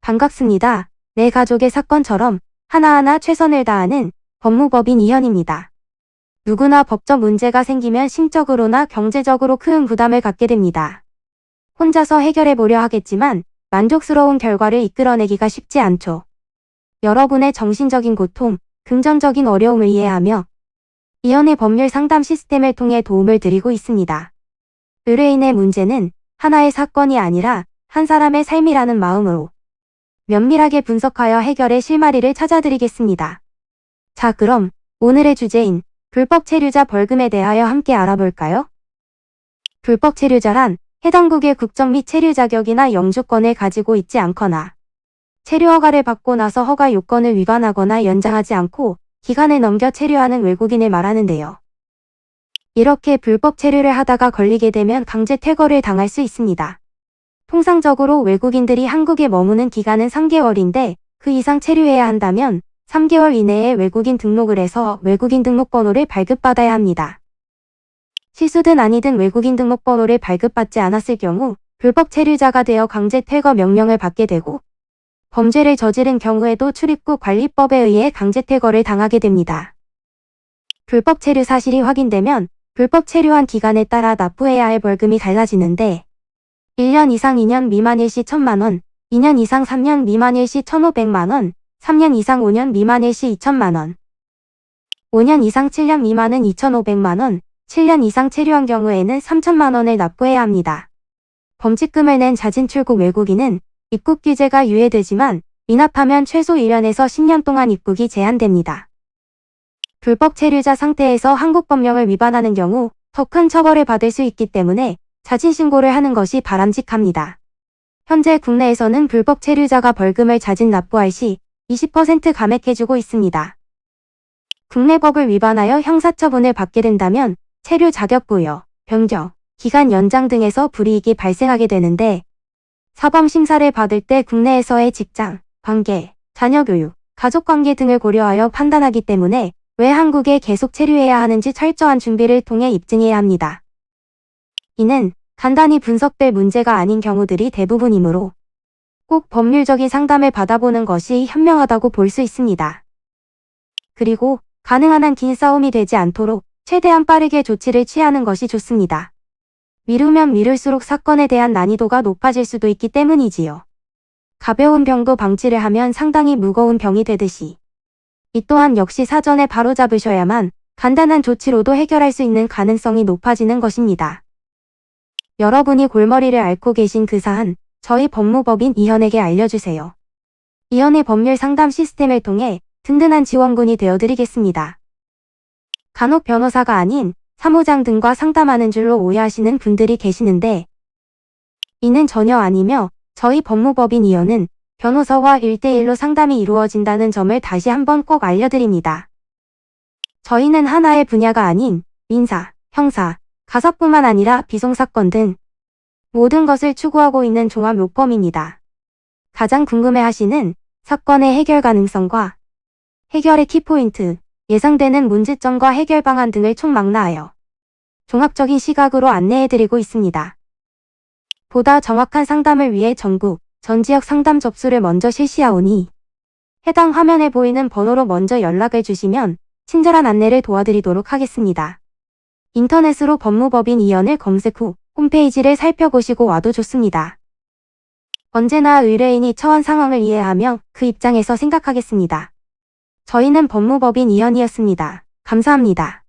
반갑습니다. 내 가족의 사건처럼 하나하나 최선을 다하는 법무법인 이현입니다. 누구나 법적 문제가 생기면 심적으로나 경제적으로 큰 부담을 갖게 됩니다. 혼자서 해결해 보려 하겠지만 만족스러운 결과를 이끌어내기가 쉽지 않죠. 여러분의 정신적인 고통, 금전적인 어려움을 이해하며 이현의 법률 상담 시스템을 통해 도움을 드리고 있습니다. 의뢰인의 문제는 하나의 사건이 아니라 한 사람의 삶이라는 마음으로 면밀하게 분석하여 해결의 실마리를 찾아드리겠습니다. 자, 그럼 오늘의 주제인 불법 체류자 벌금에 대하여 함께 알아볼까요? 불법 체류자란 해당국의 국적 및 체류 자격이나 영주권을 가지고 있지 않거나 체류 허가를 받고 나서 허가 요건을 위반하거나 연장하지 않고 기간을 넘겨 체류하는 외국인을 말하는데요. 이렇게 불법 체류를 하다가 걸리게 되면 강제 퇴거를 당할 수 있습니다. 통상적으로 외국인들이 한국에 머무는 기간은 3개월인데 그 이상 체류해야 한다면 3개월 이내에 외국인 등록을 해서 외국인 등록번호를 발급받아야 합니다. 실수든 아니든 외국인 등록번호를 발급받지 않았을 경우 불법 체류자가 되어 강제 퇴거 명령을 받게 되고 범죄를 저지른 경우에도 출입국 관리법에 의해 강제 퇴거를 당하게 됩니다. 불법 체류 사실이 확인되면 불법 체류한 기간에 따라 납부해야 할 벌금이 달라지는데 1년 이상 2년 미만일 시 1,000만 원, 2년 이상 3년 미만일 시 1,500만 원, 3년 이상 5년 미만일 시 2,000만 원, 5년 이상 7년 미만은 2,500만 원, 7년 이상 체류한 경우에는 3,000만 원을 납부해야 합니다. 범칙금을 낸 자진 출국 외국인은 입국 규제가 유예되지만 미납하면 최소 1년에서 10년 동안 입국이 제한됩니다. 불법 체류자 상태에서 한국 법령을 위반하는 경우 더 큰 처벌을 받을 수 있기 때문에 자진 신고를 하는 것이 바람직합니다. 현재 국내에서는 불법 체류자가 벌금을 자진 납부할 시 20% 감액해주고 있습니다. 국내 법을 위반하여 형사처분을 받게 된다면 체류 자격 부여, 변경, 기간 연장 등에서 불이익이 발생하게 되는데 사법 심사를 받을 때 국내에서의 직장, 관계, 자녀 교육, 가족관계 등을 고려하여 판단하기 때문에 왜 한국에 계속 체류해야 하는지 철저한 준비를 통해 입증해야 합니다. 이는 간단히 분석될 문제가 아닌 경우들이 대부분이므로 꼭 법률적인 상담을 받아보는 것이 현명하다고 볼 수 있습니다. 그리고 가능한 한 긴 싸움이 되지 않도록 최대한 빠르게 조치를 취하는 것이 좋습니다. 미루면 미룰수록 사건에 대한 난이도가 높아질 수도 있기 때문이지요. 가벼운 병도 방치를 하면 상당히 무거운 병이 되듯이 이 또한 역시 사전에 바로잡으셔야만 간단한 조치로도 해결할 수 있는 가능성이 높아지는 것입니다. 여러분이 골머리를 앓고 계신 그 사안, 저희 법무법인 이현에게 알려주세요. 이현의 법률 상담 시스템을 통해 든든한 지원군이 되어드리겠습니다. 간혹 변호사가 아닌 사무장 등과 상담하는 줄로 오해하시는 분들이 계시는데 이는 전혀 아니며 저희 법무법인 이현은 변호사와 1대1로 상담이 이루어진다는 점을 다시 한번 꼭 알려드립니다. 저희는 하나의 분야가 아닌 민사, 형사, 가사뿐만 아니라 비송사건 등 모든 것을 추구하고 있는 종합 로펌입니다. 가장 궁금해하시는 사건의 해결 가능성과 해결의 키포인트, 예상되는 문제점과 해결 방안 등을 총망라하여 종합적인 시각으로 안내해드리고 있습니다. 보다 정확한 상담을 위해 전국, 전 지역 상담 접수를 먼저 실시하오니 해당 화면에 보이는 번호로 먼저 연락을 주시면 친절한 안내를 도와드리도록 하겠습니다. 인터넷으로 법무법인 이현을 검색 후 홈페이지를 살펴보시고 와도 좋습니다. 언제나 의뢰인이 처한 상황을 이해하며 그 입장에서 생각하겠습니다. 저희는 법무법인 이현이었습니다. 감사합니다.